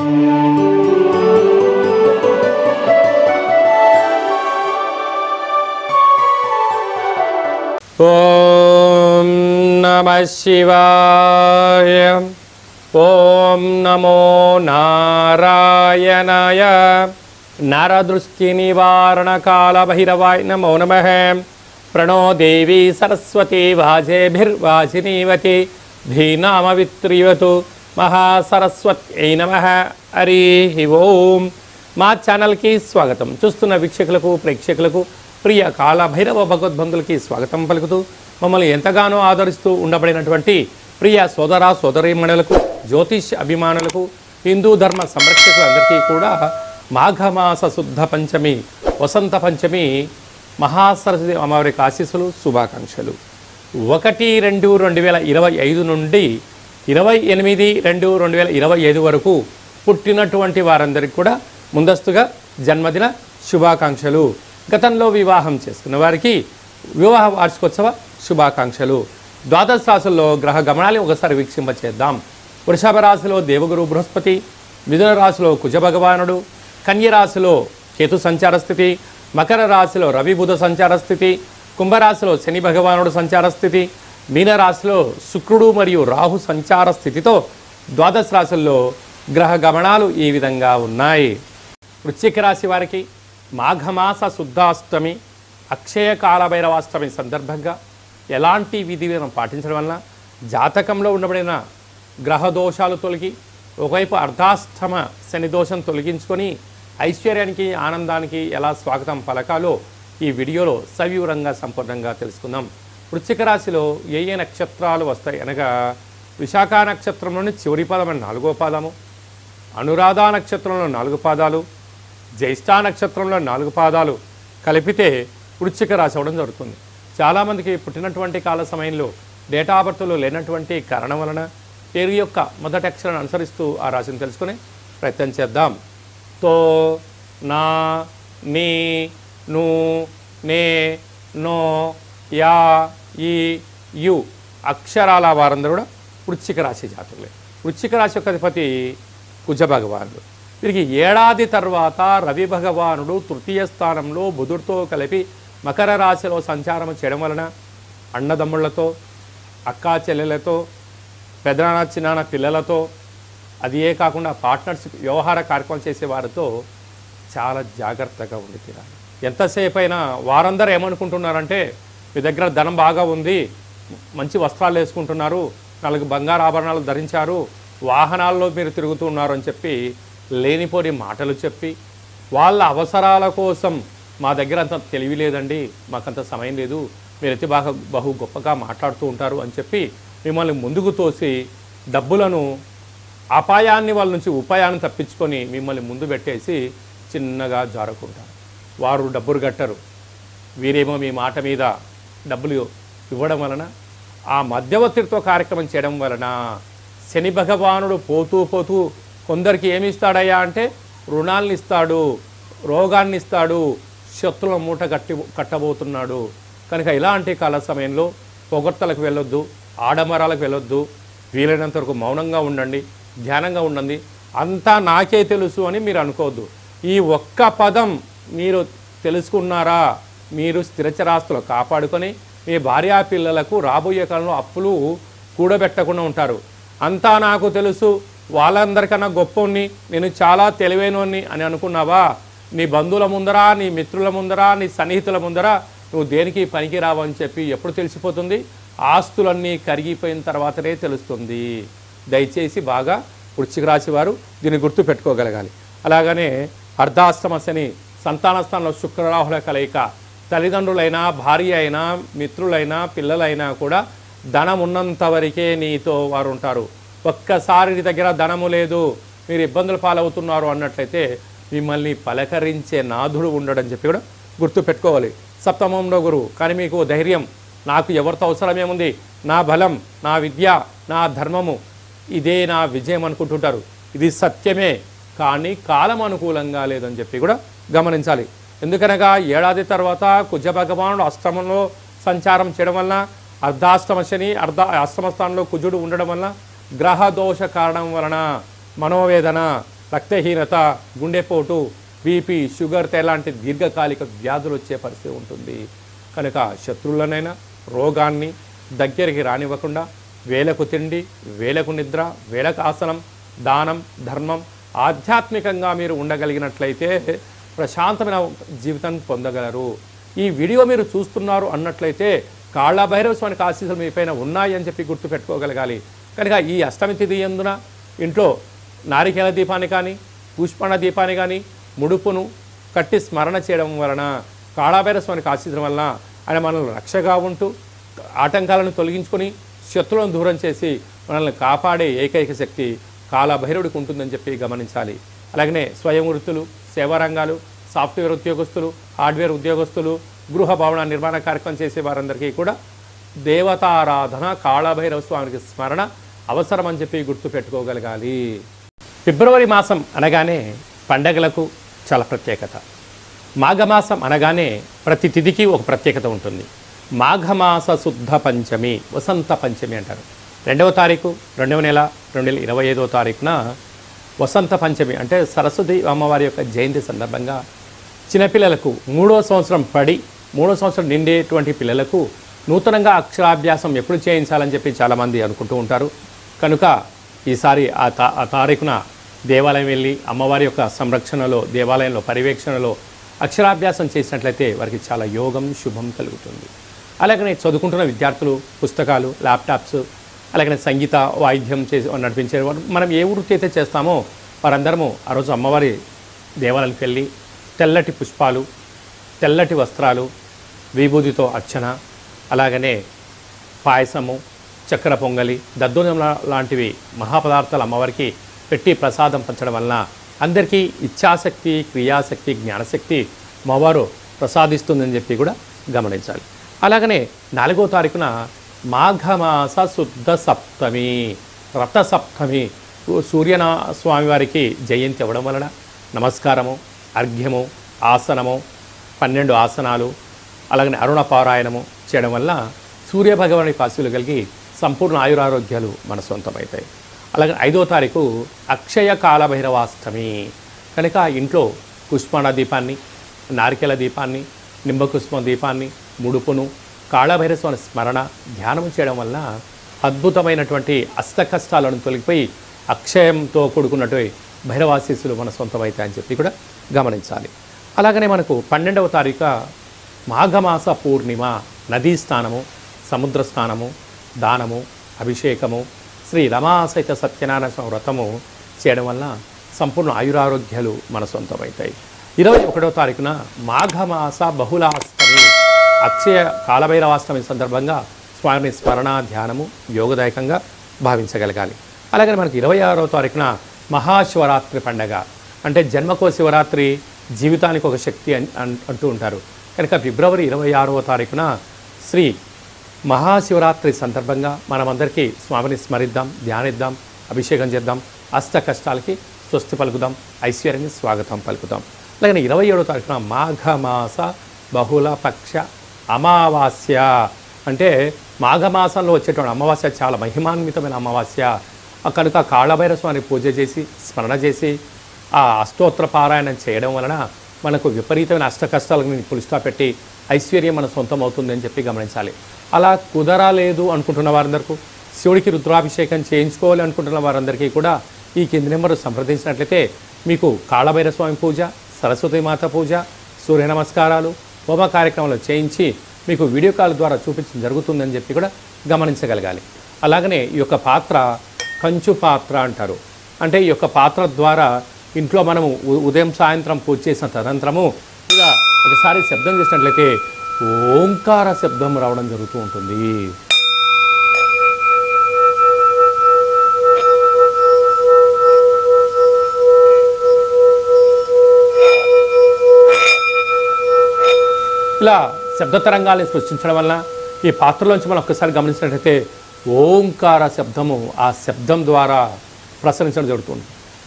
ఓం నమః శివాయ. ఓం నమో నారాయణాయ. నరదృష్టి నివారణ కాల భైరవాయ నమో నమః. ప్రణో దేవి సరస్వతి వాజేభిర్వాజినీవతి ధీనామవిత్రియతు మహాసరస్వత్యై నమః. హరి ఓం. మా ఛానల్కి స్వాగతం. చూస్తున్న వీక్షకులకు ప్రేక్షకులకు ప్రియ కాల భైరవ భగవద్బంధులకి స్వాగతం పలుకుతూ మమ్మల్ని ఎంతగానో ఆదరిస్తూ ఉండబడినటువంటి ప్రియ సోదర సోదరీమణులకు జ్యోతిష్ అభిమానులకు హిందూ ధర్మ సంరక్షకులందరికీ కూడా మాఘమాస శుద్ధ పంచమి వసంత పంచమి మహాసరస్వతి అమ్మవారికి ఆశీస్సులు శుభాకాంక్షలు. 1-2-2025 నుండి 28-2-2025 వరకు పుట్టినటువంటి వారందరికీ కూడా ముందస్తుగా జన్మదిన శుభాకాంక్షలు. గతంలో వివాహం చేసుకున్న వారికి వివాహ వార్షికోత్సవ శుభాకాంక్షలు. ద్వాదశ రాశుల్లో గ్రహ గమనాలు ఒకసారి వీక్షింపచేద్దాం. వృషభ రాశిలో దేవగురు బృహస్పతి, మిథున రాశిలో కుజ భగవానుడు, కన్య రాశిలో కేతు సంచార స్థితి, మకర రాశిలో రవి బుధ సంచార స్థితి, కుంభరాశిలో శని భగవానుడు సంచార స్థితి, మీనరాశిలో శుక్రుడు మరియు రాహు సంచార స్థితితో ద్వాదశ రాశుల్లో గ్రహ గమనాలు ఈ విధంగా ఉన్నాయి. వృశ్చిక రాశి వారికి మాఘమాస శుద్ధాష్టమి అక్షయ కాలభైరవాష్టమి సందర్భంగా ఎలాంటి విధిలను పాటించడం వలన జాతకంలో ఉండబడిన గ్రహ దోషాలు తొలగి ఒకవైపు అర్ధాష్టమ శని దోషం తొలగించుకొని ఐశ్వర్యానికి ఆనందానికి ఎలా స్వాగతం పలకాలో ఈ వీడియోలో సవివరంగా సంపూర్ణంగా తెలుసుకుందాం. వృశ్చిక రాశిలో ఏ ఏ నక్షత్రాలు వస్తాయి అనగా విశాఖ నక్షత్రంలోని చివరి పాదం 4వ పాదము, అనురాధ నక్షత్రంలో 4 పాదాలు, జ్యేష్ఠ నక్షత్రంలో 4 పాదాలు కలిపితే వృశ్చిక రాశి అవ్వడం జరుగుతుంది. చాలామందికి పుట్టినటువంటి కాల సమయంలో డేటా ఆఫ్ బర్త్లో లేనటువంటి కారణం వలన పేరు యొక్క మొదటి అక్షరాన్ని అనుసరిస్తూ ఆ రాశిని తెలుసుకునే ప్రయత్నం చేద్దాం. తో, నా, నీ, ను, నే, నో, యా, ఈ, యు అక్షరాల వారందరూ కూడా వృశ్చిక రాశి జాతకులే. వృశ్చిక రాశి యొక్క అధిపతి కుజ భగవానుడు. వీరికి ఏడాది తర్వాత రవి భగవానుడు తృతీయ స్థానంలో బుధుడితో కలిపి మకర రాశిలో సంచారం చేయడం వలన అన్నదమ్ముళ్లతో, అక్కా చెల్లెలతో, పెదనాన్న చిన్నాన్న పిల్లలతో, అది ఏ కాకుండా పార్ట్నర్స్ వ్యవహార కార్యక్రమం చేసే వారితో చాలా జాగ్రత్తగా ఉండి తీరాలి. ఎంతసేపు అయినా వారందరూ ఏమనుకుంటున్నారంటే మీ దగ్గర ధనం బాగా ఉంది, మంచి వస్త్రాలు వేసుకుంటున్నారు, 4 బంగారు ఆభరణాలు ధరించారు, వాహనాల్లో మీరు తిరుగుతున్నారు అని చెప్పి లేనిపోని మాటలు చెప్పి వాళ్ళ అవసరాల కోసం మా దగ్గర అంత తెలివి లేదండి, మాకంత సమయం లేదు, మీరైతే బహు గొప్పగా మాట్లాడుతూ ఉంటారు అని చెప్పి మిమ్మల్ని ముందుకు తోసి డబ్బులను అపాయాన్ని వాళ్ళ నుంచి ఉపాయాన్ని తప్పించుకొని మిమ్మల్ని ముందు పెట్టేసి చిన్నగా జారుకుంటారు. వారు డబ్బులు కట్టరు, వీరేమో మీ మాట మీద డబ్బులు ఇవ్వడం వలన ఆ మధ్యవర్తితో కార్యక్రమం చేయడం వలన శని భగవానుడు పోతూ పోతూ కొందరికి ఏమి ఇస్తాడయ్యా అంటే రుణాలను ఇస్తాడు, రోగాన్ని ఇస్తాడు, శత్రుల మూట కట్టబోతున్నాడు. కనుక ఇలాంటి కాల సమయంలో పొగడ్తలకు వెళ్ళొద్దు, ఆడంబరాలకు వెళ్ళొద్దు, వీలైనంత వరకు మౌనంగా ఉండండి, ధ్యానంగా ఉండండి. అంతా నాకే తెలుసు అని మీరు అనుకోవద్దు. ఈ ఒక్క పదం మీరు తెలుసుకున్నారా, మీరు స్థిరచరాస్తులు కాపాడుకొని మీ భార్యా పిల్లలకు రాబోయే కాలంలో అప్పులు కూడబెట్టకుండా ఉంటారు. అంతా నాకు తెలుసు, వాళ్ళందరికన్నా గొప్పని, నేను చాలా తెలివైనోని అని అనుకున్నావా, నీ బంధువుల ముందరా, నీ మిత్రుల ముందరా, నీ సన్నిహితుల ముందరా నువ్వు దేనికి పనికి రావని చెప్పి ఎప్పుడు తెలిసిపోతుంది? ఆస్తులన్నీ కరిగిపోయిన తర్వాతనే తెలుస్తుంది. దయచేసి బాగా వృశ్చిక రాశి వారు దీన్ని గుర్తు పెట్టుకోగలగాలి. అలాగనే అర్ధాష్టమ శని, సంతాన స్థానంలో శుక్రరాహుల కలయిక, తల్లిదండ్రులైనా, భార్య అయినా, మిత్రులైనా, పిల్లలైనా కూడా ధనం ఉన్నంత వరకే నీతో వారు ఉంటారు. ఒక్కసారి నీ దగ్గర ధనము లేదు, మీరు ఇబ్బందులు పాలవుతున్నారు అన్నట్లయితే మిమ్మల్ని పలకరించే నాథుడు ఉండడం చెప్పి కూడా గుర్తు పెట్టుకోవాలి. సప్తమంలో గురువు, కానీ మీకు ధైర్యం, నాకు ఎవరితో అవసరమేముంది, నా బలం, నా విద్య, నా ధర్మము, ఇదే నా విజయం అనుకుంటుంటారు. ఇది సత్యమే, కానీ కాలం అనుకూలంగా లేదని చెప్పి కూడా గమనించాలి. ఎందుకనగా ఏడాది తర్వాత కుజ భగవానుడు అష్టమంలో సంచారం చేయడం వలన, అర్ధాష్టమ శని అష్టమ స్థానంలో కుజుడు ఉండడం వలన గ్రహ దోష కారణం వలన మనోవేదన, రక్తహీనత, గుండెపోటు, బీపీ, షుగర్ లాంటి దీర్ఘకాలిక వ్యాధులు వచ్చే పరిస్థితి ఉంటుంది. కనుక శత్రువులనైనా రోగాన్ని దగ్గరికి రానివ్వకుండా వేలకు తిండి, వేలకు నిద్ర, వేలకు ఆసనం, దానం, ధర్మం, ఆధ్యాత్మికంగా మీరు ఉండగలిగినట్లయితే ప్రశాంతమైన జీవితాన్ని పొందగలరు. ఈ వీడియో మీరు చూస్తున్నారు అన్నట్లయితే కాళభైరవ స్వామికి ఆశీస్సులు మీ పైన ఉన్నాయి అని చెప్పి గుర్తుపెట్టుకోగలగాలి. కనుక ఈ అష్టమి తిథి యందున ఇంట్లో నారికేల దీపాన్ని కానీ, పుష్పణ దీపాన్ని కానీ, ముడుపును కట్టి స్మరణ చేయడం వలన కాళభైరవ స్వామికి ఆశీస్సుల వలన ఆయన మనల్ని రక్షగా ఉంటూ ఆటంకాలను తొలగించుకొని శత్రువులను దూరం చేసి మనల్ని కాపాడే ఏకైక శక్తి కాళభైరవుడికి ఉంటుందని చెప్పి గమనించాలి. అలాగనే స్వయం వృత్తులు, సేవా రంగాలు, సాఫ్ట్వేర్ ఉద్యోగస్తులు, హార్డ్వేర్ ఉద్యోగస్తులు, గృహ భవన నిర్మాణ కార్యక్రమం చేసే వారందరికీ కూడా దేవతారాధన, కాళభైరవ స్వామికి స్మరణ అవసరం అని చెప్పి గుర్తుపెట్టుకోగలగాలి. ఫిబ్రవరి మాసం అనగానే పండగలకు చాలా ప్రత్యేకత. మాఘమాసం అనగానే ప్రతి తిథికి ఒక ప్రత్యేకత ఉంటుంది. మాఘమాస శుద్ధ పంచమి, వసంత పంచమి అంటారు. 2వ తారీఖు 2వ నెల 2025వ తారీఖున వసంత పంచమి అంటే సరస్వతి అమ్మవారి యొక్క జయంతి సందర్భంగా చిన్నపిల్లలకు 3వ సంవత్సరం పడి 3వ సంవత్సరం నిండేటువంటి పిల్లలకు నూతనంగా అక్షరాభ్యాసం ఎప్పుడు చేయించాలని చెప్పి చాలామంది అనుకుంటూ ఉంటారు. కనుక ఈసారి ఆ తారీఖున దేవాలయం వెళ్ళి అమ్మవారి యొక్క సంరక్షణలో, దేవాలయంలో పర్యవేక్షణలో అక్షరాభ్యాసం చేసినట్లయితే వారికి చాలా యోగం, శుభం కలుగుతుంది. అలాగనే చదువుకుంటున్న విద్యార్థులు పుస్తకాలు, ల్యాప్టాప్స్, అలాగనే సంగీత వాయిద్యం చేసి నడిపించే మనం ఏ వృత్తి అయితే చేస్తామో వారందరము ఆ రోజు అమ్మవారి దేవాలయానికి వెళ్ళి తెల్లటి పుష్పాలు, తెల్లటి వస్త్రాలు, విభూతితో అర్చన, అలాగనే పాయసము, చక్కెర పొంగలి, దద్దోజనం లాంటివి మహాపదార్థాలు అమ్మవారికి పెట్టి ప్రసాదం పంచడం వలన అందరికీ ఇచ్ఛాశక్తి, క్రియాశక్తి, జ్ఞానశక్తి అమ్మవారు ప్రసాదిస్తుందని చెప్పి కూడా గమనించాలి. అలాగనే 4వ తారీఖున మాఘమాస శుద్ధ సప్తమి, రథ సప్తమి, స్వామివారికి జయంతి అవ్వడం వలన నమస్కారము, అర్ఘ్యము, ఆసనము, 12 ఆసనాలు, అలాగనే అరుణ పారాయణము చేయడం వల్ల సూర్యభగవాని ఆశీస్సులు కలిగి సంపూర్ణ ఆయురారోగ్యాలు మన సొంతమవుతాయి. అలాగే 5వ తారీఖు అక్షయ కాళభైరవాష్టమి. కనుక ఇంట్లో పుష్పణ దీపాన్ని, నారికేల దీపాన్ని, నింబకుష్మ దీపాన్ని, ముడుపును, కాళభైరవ స్వామి స్మరణ, ధ్యానం చేయడం వల్ల అద్భుతమైనటువంటి అష్ట కష్టాలను తొలగిపోయి అక్షయంతో కూడుకున్నటువంటి భైరవాశీస్సులు మన సొంతమవుతాయని చెప్పి కూడా గమనించాలి. అలాగనే మనకు 12వ తారీఖు మాఘమాస పూర్ణిమ, నదీ స్నానము, సముద్ర స్నానము, దానము, అభిషేకము, శ్రీ రమాసహిత సత్యనారాయణ స్వామి వ్రతము చేయడం వల్ల సంపూర్ణ ఆయురారోగ్యాలు మన సొంతమవుతాయి. 21వ తారీఖున మాఘమాస బహుళాష్టమి, అక్షయ కాళభైరవాష్టమి సందర్భంగా స్వామి స్మరణ, ధ్యానము యోగదాయకంగా భావించగలగాలి. అలాగే మనకి 26వ తారీఖున మహాశివరాత్రి పండగ. అంటే జన్మకో శివరాత్రి, జీవితానికి ఒక శక్తి అంటూ ఉంటారు. కనుక ఫిబ్రవరి 26వ తారీఖున శ్రీ మహాశివరాత్రి సందర్భంగా మనమందరికీ స్వామిని స్మరిద్దాం, ధ్యానిద్దాం, అభిషేకం చేద్దాం, అష్ట కష్టాలకి స్వస్తి పలుకుదాం, ఐశ్వర్యానికి స్వాగతం పలుకుదాం. అలాగే 27వ తారీఖున మాఘమాస బహుళ పక్ష అమావాస్య. అంటే మాఘమాసంలో వచ్చేటువంటి అమావాస్య చాలా మహిమాన్వితమైన అమావాస్య. కనుక కాళభైరవ స్వామిని పూజ చేసి స్మరణ చేసి ఆ అష్టోత్తర పారాయణం చేయడం వలన మనకు విపరీతమైన అష్ట కష్టాలకు పులిస్టా పెట్టి ఐశ్వర్యం మన సొంతం అవుతుంది అని చెప్పి గమనించాలి. అలా కుదరలేదు అనుకుంటున్న వారందరికీ, శివుడికి రుద్రాభిషేకం చేయించుకోవాలి అనుకుంటున్న వారందరికీ కూడా ఈ కింది నెంబరు సంప్రదించినట్లయితే మీకు కాళభైరవ స్వామి పూజ, సరస్వతి మాత పూజ, సూర్య నమస్కారాలు, హోమ కార్యక్రమాలు చేయించి మీకు వీడియో కాల్ ద్వారా చూపించడం జరుగుతుందని చెప్పి కూడా గమనించగలగాలి. అలాగనే ఈ యొక్క పాత్ర కంచు పాత్ర అంటారు. అంటే ఈ యొక్క పాత్ర ద్వారా ఇంట్లో మనము ఉదయం సాయంత్రం పూజ చేసిన తదనంతరము ఇలా ఒకసారి శబ్దం చేసినట్లయితే ఓంకార శబ్దం రావడం జరుగుతూ ఉంటుంది. ఇలా శబ్ద తరంగాల్ని సృష్టించడం వల్ల ఈ పాత్రలోంచి మనం ఒక్కసారి గమనించినట్లయితే ఓంకార శబ్దము ఆ శబ్దం ద్వారా ప్రసరించడం జరుగుతుంది.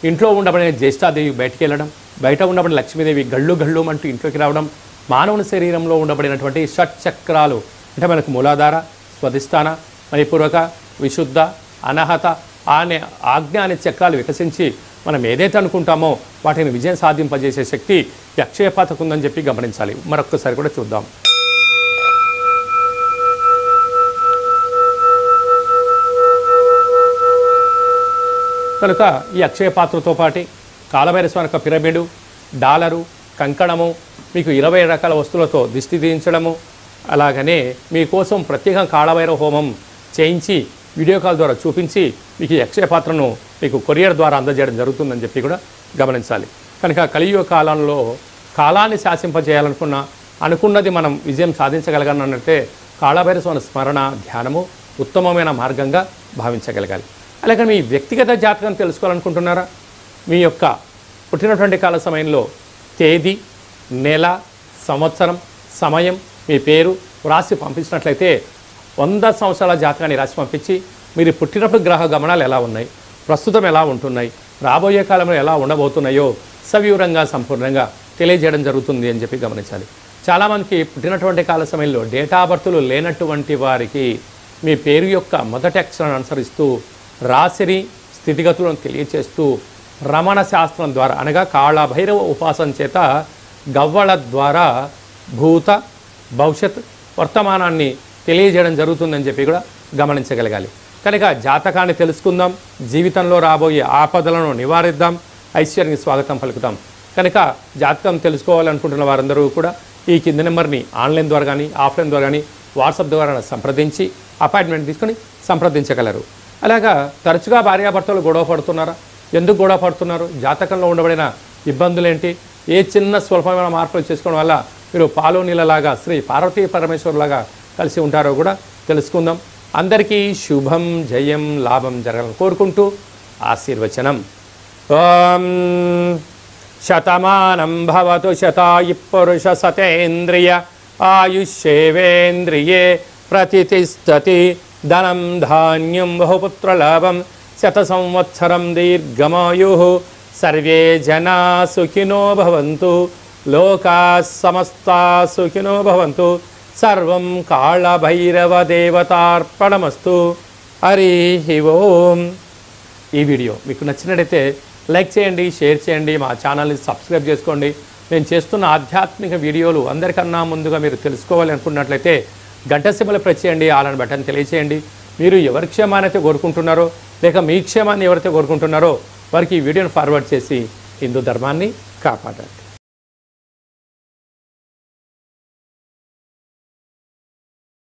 ఇంట్లో ఉండబడిన జ్యేష్ఠాదేవి బయటికి వెళ్ళడం, బయట ఉండబడిన లక్ష్మీదేవి గళ్ళు గళ్ళు అంటూ ఇంట్లోకి రావడం, మానవుని శరీరంలో ఉండబడినటువంటి షట్చక్రాలు అంటే మనకు మూలాధార, స్వధిష్టాన, మణిపూర్వక, విశుద్ధ, అనహత అనే ఆజ్ఞ అనే చక్రాలు వికసించి మనం ఏదైతే అనుకుంటామో వాటిని విజయం సాధింపజేసే శక్తి ఈ అక్షయ పాత్రకు ఉందని చెప్పి గమనించాలి. మరొక్కసారి కూడా చూద్దాం. కనుక ఈ అక్షయ పాత్రతో పాటు కాలభైరస్వామి యొక్క పిరమిడు, డాలరు, కంకణము, మీకు 20 రకాల వస్తువులతో దిష్టి తీయించడము, అలాగనే మీకోసం ప్రత్యేకంగా కాళభైరవ హోమం చేయించి వీడియో కాల్ ద్వారా చూపించి మీకు ఈ అక్షయ పాత్రను మీకు కొరియర్ ద్వారా అందజేయడం జరుగుతుందని చెప్పి కూడా గమనించాలి. కనుక కలియుగ కాలంలో కాలాన్ని అనుకున్నది మనం విజయం సాధించగలగాలంటే కాళభైరస్వామి స్మరణ, ధ్యానము ఉత్తమమైన మార్గంగా భావించగలగాలి. అలాగే మీ వ్యక్తిగత జాతకం తెలుసుకోవాలనుకుంటున్నారా? మీ యొక్క పుట్టినటువంటి కాల సమయంలో తేదీ, నెల, సంవత్సరం, సమయం, మీ పేరు రాసి పంపించినట్లయితే 100 సంవత్సరాల జాతకాన్ని రాసి పంపించి మీరు పుట్టినప్పుడు గ్రహ గమనాలు ఎలా ఉన్నాయి, ప్రస్తుతం ఎలా ఉంటున్నాయి, రాబోయే కాలంలో ఎలా ఉండబోతున్నాయో సవివరంగా సంపూర్ణంగా తెలియజేయడం జరుగుతుంది అని చెప్పి గమనించాలి. చాలామందికి పుట్టినటువంటి కాల సమయంలో డేటా బర్తులు లేనటువంటి వారికి మీ పేరు యొక్క మొదటి అక్షరాన్ని అనుసరిస్తూ రాశిని స్థితిగతులను తెలియచేస్తూ రమణ శాస్త్రం ద్వారా అనగా కాళభైరవ ఉపాసన చేత గవ్వళ ద్వారా భూత భవిష్యత్ వర్తమానాన్ని తెలియజేయడం జరుగుతుందని చెప్పి కూడా గమనించగలగాలి. కనుక జాతకాన్ని తెలుసుకుందాం, జీవితంలో రాబోయే ఆపదలను నివారిద్దాం, ఐశ్వర్యానికి స్వాగతం పలుకుతాం. కనుక జాతకం తెలుసుకోవాలనుకుంటున్న వారందరూ కూడా ఈ కింది నెంబర్ని ఆన్లైన్ ద్వారా కానీ ఆఫ్లైన్ ద్వారా కానీ వాట్సాప్ ద్వారా సంప్రదించి అపాయింట్మెంట్ తీసుకొని సంప్రదించగలరు. అలాగా తరచుగా భార్యాభర్తలు గొడవ పడుతున్నారా? ఎందుకు గొడవ పడుతున్నారు? జాతకంలో ఉండబడిన ఇబ్బందులేంటి? ఏ చిన్న స్వల్పమైన మార్పులు చేసుకోవడం వల్ల మీరు పాలు నీళ్ళలాగా శ్రీ పార్వతీ పరమేశ్వరులాగా కలిసి ఉంటారో కూడా తెలుసుకుందాం. అందరికీ శుభం, జయం, లాభం జరగాలని కోరుకుంటూ ఆశీర్వచనం. ఓం శతమానం భవతు శతాయు పురుష సతేంద్రియ ఆయుష్యేవేంద్రియే ప్రతిష్టతి ధనం ధాన్యం బహుపుత్రలాభం శత సంవత్సరం దీర్ఘమాయు సర్వే జనా సుఖినో భవంతు లోకా సమస్తా సుఖినో భవంతు సర్వం కాళభైరవ దేవతార్పణమస్తు. హరి ఓం. ఈ వీడియో మీకు నచ్చినట్టయితే లైక్ చేయండి, షేర్ చేయండి, మా ఛానల్ని సబ్స్క్రైబ్ చేసుకోండి. నేను చేస్తున్న ఆధ్యాత్మిక వీడియోలు అందరికన్నా ముందుగా మీరు తెలుసుకోవాలి అనుకున్నట్లయితే గంట సింబల్ ప్రెస్ చేయండి, ఆల్ బటన్ తెలియచేయండి. మీరు ఎవరి క్షేమాన్ని అయితే కోరుకుంటున్నారో లేక మీ క్షేమాన్ని ఎవరైతే కోరుకుంటున్నారో వారికి ఈ వీడియోని ఫార్వర్డ్ చేసి హిందూ ధర్మాన్ని కాపాడండి.